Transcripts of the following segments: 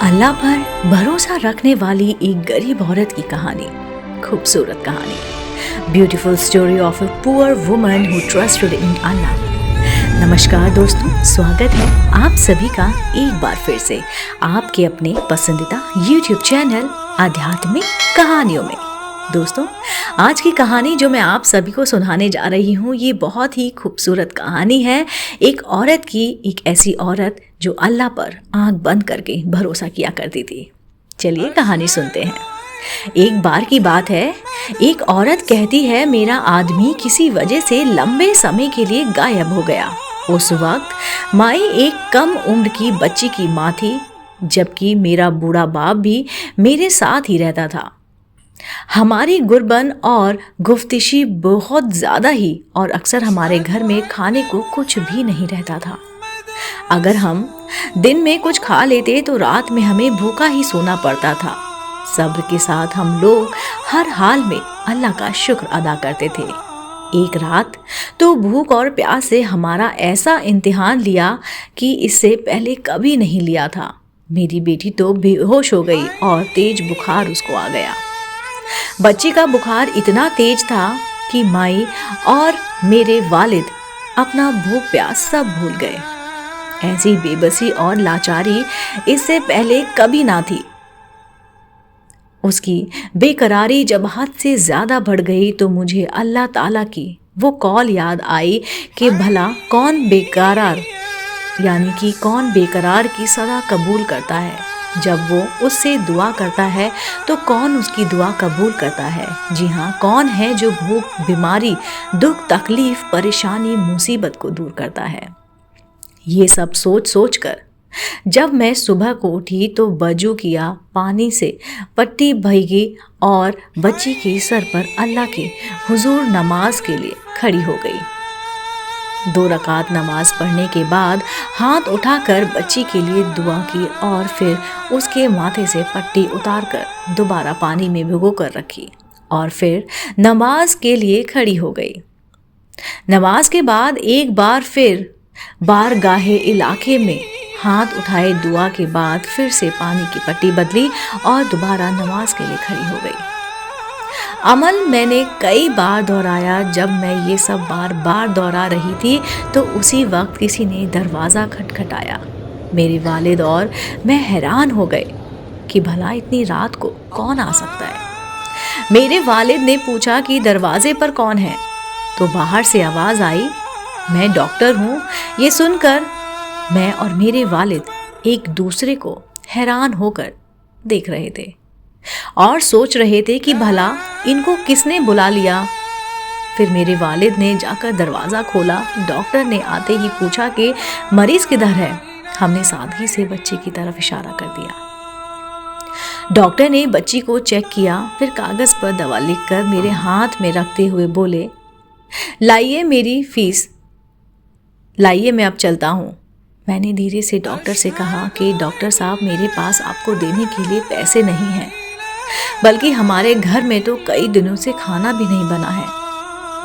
अल्लाह पर भरोसा रखने वाली एक गरीब औरत की कहानी, खूबसूरत कहानी। Beautiful story of a poor woman who trusted in Allah. नमस्कार दोस्तों, स्वागत है आप सभी का एक बार फिर से आपके अपने पसंदीदा YouTube चैनल आध्यात्मिक कहानियों में। दोस्तों, आज की कहानी जो मैं आप सभी को सुनाने जा रही हूँ, ये बहुत ही खूबसूरत कहानी है एक औरत की। एक ऐसी औरत जो अल्लाह पर आंख बंद करके भरोसा किया करती थी। चलिए कहानी सुनते हैं। एक बार की बात है, एक औरत कहती है, मेरा आदमी किसी वजह से लंबे समय के लिए गायब हो गया। उस वक्त माई एक कम उम्र की बच्ची की माँ थी, जबकि मेरा बूढ़ा बाप भी मेरे साथ ही रहता था। हमारी गुरबन और गुफ्तशी बहुत ज़्यादा ही, और अक्सर हमारे घर में खाने को कुछ भी नहीं रहता था। अगर हम दिन में कुछ खा लेते तो रात में हमें भूखा ही सोना पड़ता था। सब्र के साथ हम लोग हर हाल में अल्लाह का शुक्र अदा करते थे। एक रात तो भूख और प्यास से हमारा ऐसा इम्तिहान लिया कि इससे पहले कभी नहीं लिया था। मेरी बेटी तो बेहोश हो गई और तेज बुखार उसको आ गया। बच्ची का बुखार इतना तेज था कि माई और मेरे वालिद अपना भूख प्यास सब भूल गए। ऐसी बेबसी और लाचारी इससे पहले कभी ना थी। उसकी बेकरारी जब हद से ज़्यादा बढ़ गई तो मुझे अल्लाह ताला की वो कॉल याद आई कि भला कौन बेकरार की सदा कबूल करता है। जब वो उससे दुआ करता है तो कौन उसकी दुआ कबूल करता है। जी हाँ, कौन है जो भूख, बीमारी, दुख, तकलीफ, परेशानी, मुसीबत को दूर करता है। ये सब सोच कर जब मैं सुबह को उठी तो वजू किया, पानी से पट्टी भीगी और बच्ची के सर पर अल्लाह के हुजूर नमाज के लिए खड़ी हो गई। 2 रकात नमाज पढ़ने के बाद हाथ उठाकर बच्ची के लिए दुआ की और फिर उसके माथे से पट्टी उतारकर दोबारा पानी में भिगो कर रखी और फिर नमाज के लिए खड़ी हो गई। नमाज के बाद एक बार फिर बारगाहे इलाके में हाथ उठाए दुआ के बाद फिर से पानी की पट्टी बदली और दोबारा नमाज के लिए खड़ी हो गई। अमल मैंने कई बार दोहराया। जब मैं ये सब बार दोहरा रही थी तो उसी वक्त किसी ने दरवाज़ा खटखटाया। मेरे वालिद और मैं हैरान हो गए कि भला इतनी रात को कौन आ सकता है। मेरे वालिद ने पूछा कि दरवाजे पर कौन है, तो बाहर से आवाज़ आई, मैं डॉक्टर हूँ। ये सुनकर मैं और मेरे वालिद एक दूसरे को हैरान होकर देख रहे थे और सोच रहे थे कि भला इनको किसने बुला लिया। फिर मेरे वालिद ने जाकर दरवाज़ा खोला। डॉक्टर ने आते ही पूछा कि मरीज़ किधर है। हमने सादगी से बच्ची की तरफ इशारा कर दिया। डॉक्टर ने बच्ची को चेक किया, फिर कागज़ पर दवा लिखकर मेरे हाथ में रखते हुए बोले, लाइए मेरी फीस, लाइए मैं अब चलता हूँ। मैंने धीरे से डॉक्टर से कहा कि डॉक्टर साहब, मेरे पास आपको देने के लिए पैसे नहीं हैं, बल्कि हमारे घर में तो कई दिनों से खाना भी नहीं बना है।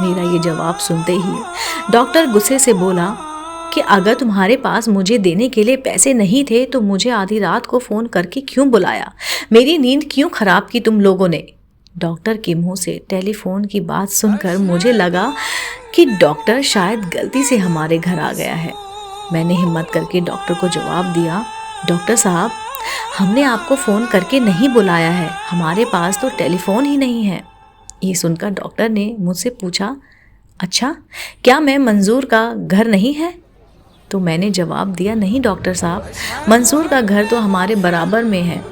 मेरा ये जवाब सुनते ही डॉक्टर गुस्से से बोला कि अगर तुम्हारे पास मुझे देने के लिए पैसे नहीं थे तो मुझे आधी रात को फ़ोन करके क्यों बुलाया, मेरी नींद क्यों ख़राब की तुम लोगों ने। डॉक्टर के मुंह से टेलीफोन की बात सुनकर मुझे लगा कि डॉक्टर शायद गलती से हमारे घर आ गया है। मैंने हिम्मत करके डॉक्टर को जवाब दिया, डॉक्टर साहब, हमने आपको फ़ोन करके नहीं बुलाया है, हमारे पास तो टेलीफोन ही नहीं है। ये सुनकर डॉक्टर ने मुझसे पूछा, अच्छा, क्या मैं मंजूर का घर नहीं है? तो मैंने जवाब दिया, नहीं डॉक्टर साहब, मंसूर का घर तो हमारे बराबर में है।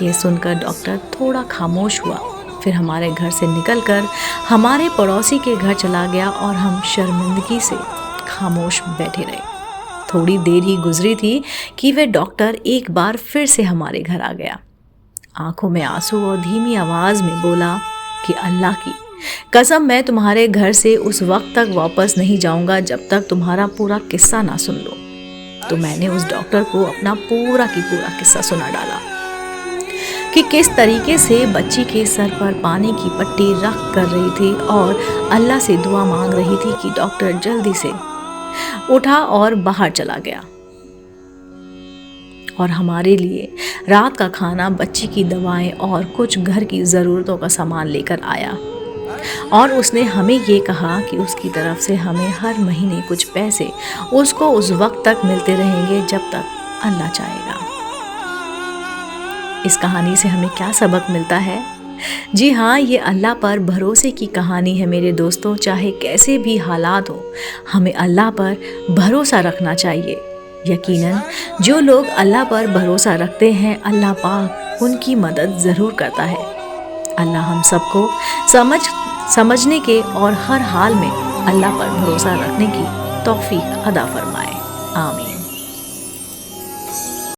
ये सुनकर डॉक्टर थोड़ा खामोश हुआ, फिर हमारे घर से निकलकर हमारे पड़ोसी के घर चला गया और हम शर्मिंदगी से खामोश बैठे रहे। थोड़ी देर ही गुजरी थी कि वह डॉक्टर एक बार फिर से हमारे घर आ गया। आंखों में आंसू और धीमी आवाज़ में बोला कि अल्लाह की कसम, मैं तुम्हारे घर से उस वक्त तक वापस नहीं जाऊंगा जब तक तुम्हारा पूरा किस्सा ना सुन लो। तो मैंने उस डॉक्टर को अपना पूरा किस्सा सुना डाला कि किस तरीके से बच्ची के सर पर पानी की पट्टी रख कर रही थी और अल्लाह से दुआ मांग रही थी कि डॉक्टर जल्दी से उठा और बाहर चला गया। और हमारे लिए रात का खाना, बच्ची की दवाएं और कुछ घर की ज़रूरतों का सामान लेकर आया। और उसने हमें ये कहा कि उसकी तरफ से हमें हर महीने कुछ पैसे उसको उस वक्त तक मिलते रहेंगे जब तक अल्लाह चाहेगा। इस कहानी से हमें क्या सबक मिलता है? जी हाँ, ये अल्लाह पर भरोसे की कहानी है मेरे दोस्तों। चाहे कैसे भी हालात हो, हमें अल्लाह पर भरोसा रखना चाहिए। यकीनन जो लोग अल्लाह पर भरोसा रखते हैं, अल्लाह पाक उनकी मदद ज़रूर करता है। अल्लाह हम सबको समझने के और हर हाल में अल्लाह पर भरोसा रखने की तौफीक अता फरमाए। आमीन।